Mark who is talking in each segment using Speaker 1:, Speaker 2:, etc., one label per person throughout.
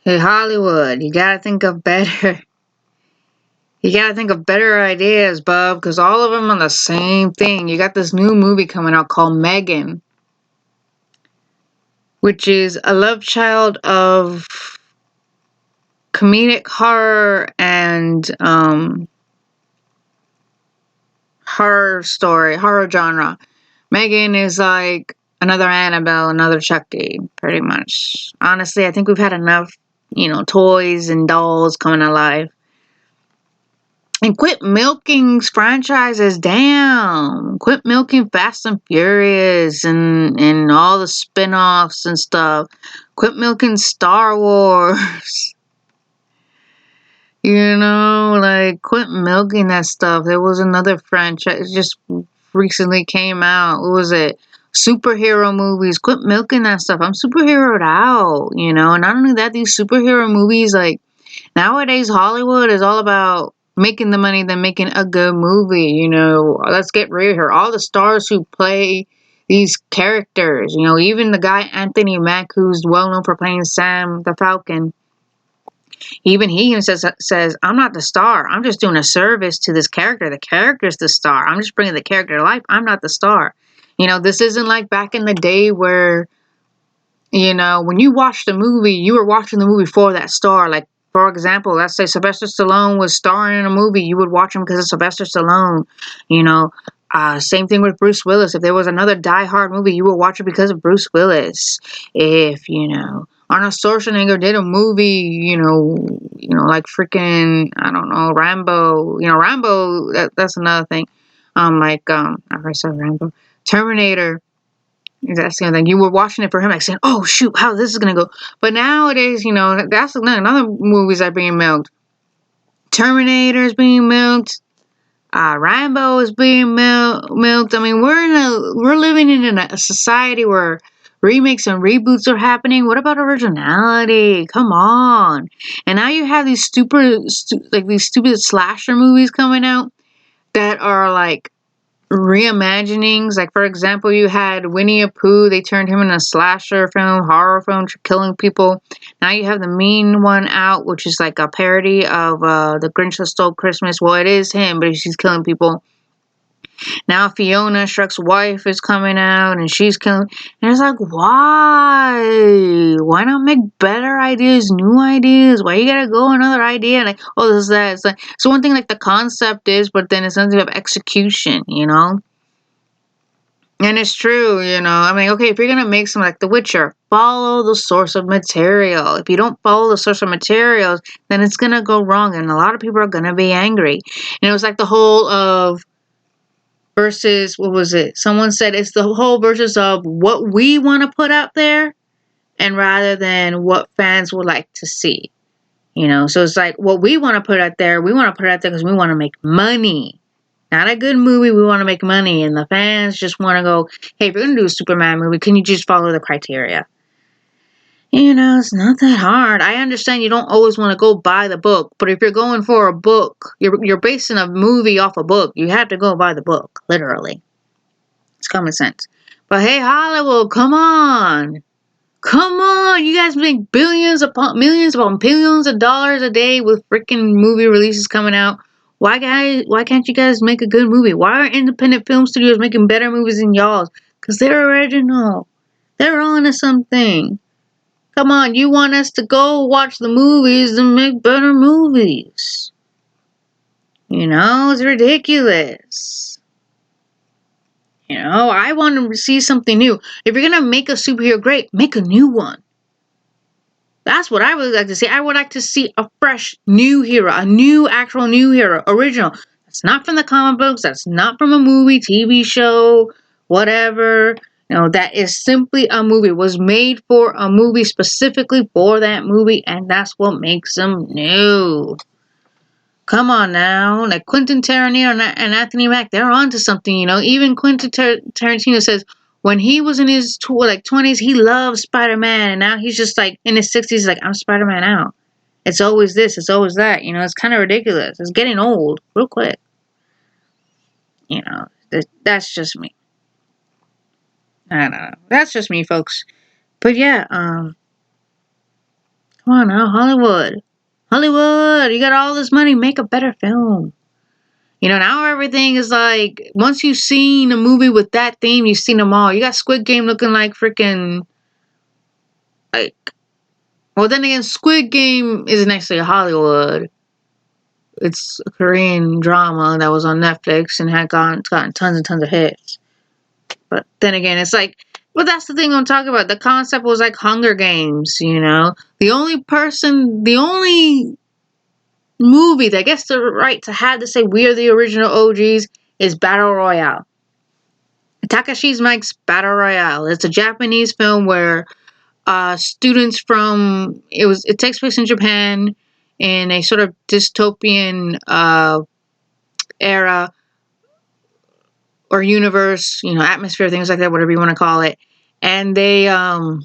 Speaker 1: Hey, Hollywood, you gotta think of better. You gotta think of better ideas, bub, because all of them are the same thing. You got this new movie coming out called Megan, which is a love child of comedic horror and horror story, horror genre. Megan is like another Annabelle, another Chucky, pretty much. Honestly, I think we've had enough, toys and dolls coming alive. And quit milking franchises down. Quit milking Fast and Furious and all the spin-offs and stuff. Quit milking Star Wars. Quit milking that stuff. There was another franchise just recently came out. What was it? Superhero movies. Quit milking that stuff. I'm superheroed out, And not only that, these superhero movies, like, nowadays Hollywood is all about making the money than making a good movie. Let's get real here. All the stars who play these characters, even the guy Anthony Mack, who's well known for playing Sam the Falcon, even he says, I'm not the star. I'm just doing a service to this character. The character's the star. I'm just bringing the character to life. I'm not the star. This isn't like back in the day where, when you watched a movie, you were watching the movie for that star. Like, for example, let's say Sylvester Stallone was starring in a movie. You would watch him because of Sylvester Stallone. Same thing with Bruce Willis. If there was another Die Hard movie, you would watch it because of Bruce Willis. If, Arnold Schwarzenegger did a movie, like freaking, I don't know, Rambo. Rambo, that's another thing. I said Rambo. Terminator. That's the other thing. You were watching it for him, like saying, "Oh shoot, how this is gonna go." But nowadays, that's another movies are being milked. Terminator is being milked. Rambo is being milked. I mean, we're living in a society where remakes and reboots are happening. What about originality? Come on! And now you have these these stupid slasher movies coming out that are like reimaginings. Like, for example, you had Winnie the Pooh. They turned him into a slasher film, horror film, killing people. Now you have the Mean one out, which is like a parody of The Grinch That Stole Christmas. Well, it is him, but she's killing people. Now Fiona Shrek's wife is coming out, and she's killing. And it's like, why? Why not make better ideas, new ideas? Why you gotta go another idea? Like, oh, this is that. It's like, so one thing, like the concept is, but then it's something of execution, And it's true, I mean, okay, if you're gonna make something like The Witcher, follow the source of material. If you don't follow the source of materials, then it's gonna go wrong, and a lot of people are gonna be angry. And it was like the whole of versus, what was it? Someone said it's the whole versus of what we want to put out there, and rather than what fans would like to see. So it's like what we want to put out there, we want to put it out there because we want to make money. Not a good movie, we want to make money. And the fans just want to go, hey, if you're going to do a Superman movie, can you just follow the criteria? It's not that hard. I understand you don't always want to go buy the book, but if you're going for a book, you're basing a movie off a book, you have to go buy the book, literally. It's common sense. But hey, Hollywood, come on. Come on. You guys make billions upon millions of dollars a day with freaking movie releases coming out. Why can't you guys make a good movie? Why are independent film studios making better movies than y'all? Because they're original. They're on to something. Come on, you want us to go watch the movies and make better movies. It's ridiculous. I want to see something new. If you're going to make a superhero great, make a new one. That's what I would like to see. I would like to see a fresh new hero, a new actual new hero, original. That's not from the comic books. That's not from a movie, TV show, whatever. That is simply a movie. It was made for a movie specifically for that movie, and that's what makes them new. Come on now. Like Quentin Tarantino and Anthony Mack, they're onto something, Even Quentin Tarantino says when he was in his 20s, he loved Spider-Man, and now he's just like in his 60s, like, I'm Spider-Man out. It's always this, it's always that, it's kind of ridiculous. It's getting old real quick. That's just me. I don't know. That's just me, folks. But yeah, Come on now, Hollywood. Hollywood, you got all this money, make a better film. You know, now everything is like, once you've seen a movie with that theme, you've seen them all. You got Squid Game looking like freaking, like, well, then again, Squid Game isn't actually Hollywood. It's a Korean drama that was on Netflix and had gotten tons and tons of hits. But then again, it's like, well, that's the thing I'm talking about. The concept was like Hunger Games, you know? The only movie that gets the right to have to say we are the original OGs is Battle Royale. Takashi's Mike's Battle Royale. It's a Japanese film where students from it takes place in Japan in a sort of dystopian era or universe, you know, atmosphere, things like that, whatever you want to call it. And they and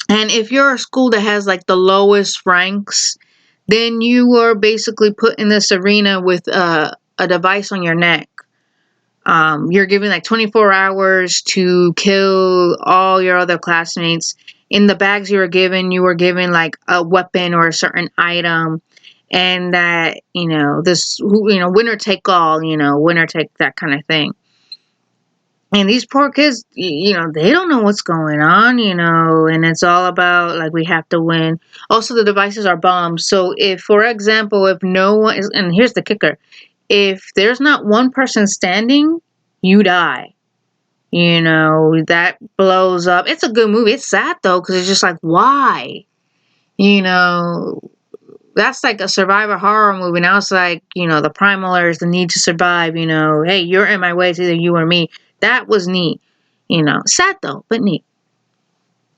Speaker 1: if you're a school that has like the lowest ranks, then you are basically put in this arena with a device on your neck. You're given like 24 hours to kill all your other classmates. In the bags you were given like a weapon or a certain item, and that, you know, winner take all, you know, winner take that kind of thing. And these poor kids, you know, they don't know what's going on, you know, and it's all about like we have to win. Also, the devices are bombs. So if, for example, if no one is, and here's the kicker, if there's not one person standing, you die. You know, that blows up. It's a good movie. It's sad though, because it's just like, why? You know, that's like a survivor horror movie. Now it's like, you know, the primal urge, the need to survive, you know, hey, you're in my way, it's either you or me. That was neat. You know, sad though, but neat.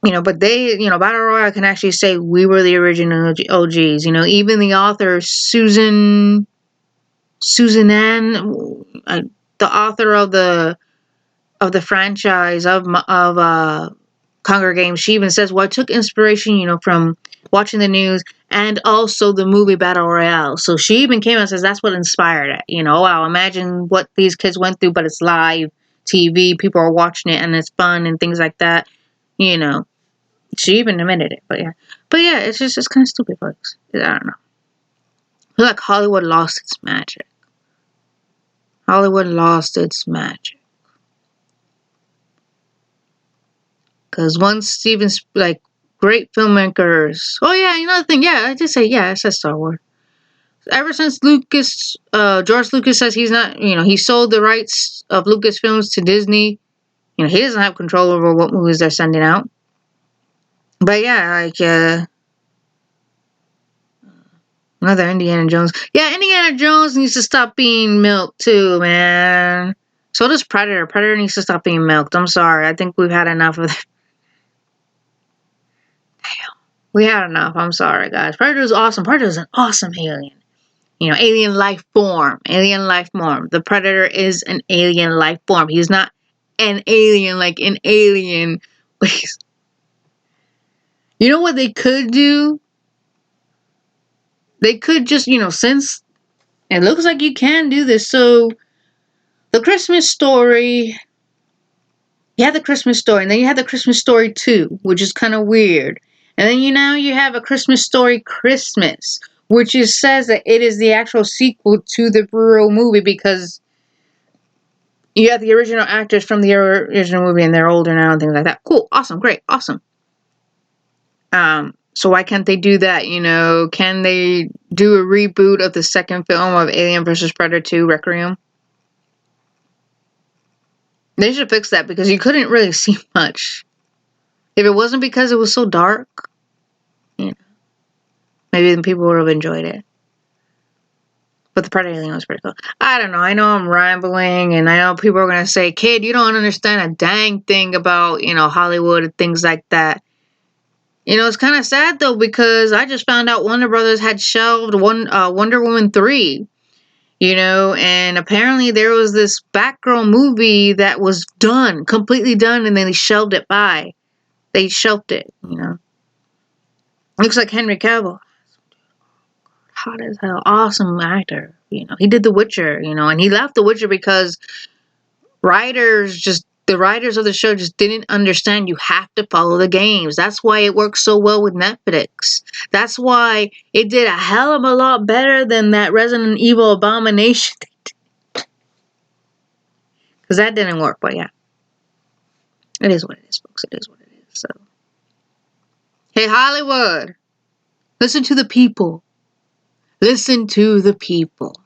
Speaker 1: You know, but they, you know, Battle Royale can actually say we were the original OGs. You know, even the author, Susan Ann, the author of the franchise of Hunger Games, she even says, well, I took inspiration, you know, from watching the news and also the movie Battle Royale. So she even came out and says that's what inspired it. You know, wow, imagine what these kids went through, but it's live TV, people are watching it and it's fun and things like that. You know, she even admitted it, but yeah, it's kind of stupid, folks. I don't know. I feel like Hollywood lost its magic. Hollywood lost its magic. Because once Steven's like great filmmakers. Oh yeah, another thing. Yeah, I did say I said Star Wars. Ever since George Lucas says he's not, you know, he sold the rights of Lucasfilms to Disney. You know, he doesn't have control over what movies they're sending out. But yeah, like another Indiana Jones. Yeah, Indiana Jones needs to stop being milked too, man. So does Predator. Predator needs to stop being milked. I'm sorry. I think we've had enough of that. Damn. We had enough. I'm sorry, guys. Predator's awesome. Predator's an awesome alien. You know, alien life form. Alien life form. The Predator is an alien life form. He's not an alien like an alien. You know what they could do? They could just, you know, since it looks like you can do this. So, the Christmas Story. You had the Christmas Story, and then you had the Christmas Story 2, which is kind of weird. And then you have a Christmas Story Christmas, which says that it is the actual sequel to the real movie because you have the original actors from the original movie and they're older now and things like that. Cool, awesome, great, awesome. So why can't they do that? You know, can they do a reboot of the second film of Alien vs. Predator 2 Requiem? They should fix that because you couldn't really see much. If it wasn't because it was so dark, you know, maybe then people would have enjoyed it. But the Predator Alien was pretty cool. I don't know. I know I'm rambling, and I know people are going to say, kid, you don't understand a dang thing about, you know, Hollywood and things like that. You know, it's kind of sad, though, because I just found out Warner Brothers had shelved Wonder Woman 3. You know, and apparently there was this Batgirl movie that was done, completely done, and then they shelved it by. They shelved it, you know. Looks like Henry Cavill. Hot as hell. Awesome actor. You know, he did The Witcher, you know, and he left The Witcher because writers just The writers of the show just didn't understand you have to follow the games. That's why it works so well with Netflix. That's why it did a hell of a lot better than that Resident Evil Abomination. Because that didn't work, but yeah. It is what it is, folks. It is what it is. So, hey, Hollywood, listen to the people. Listen to the people.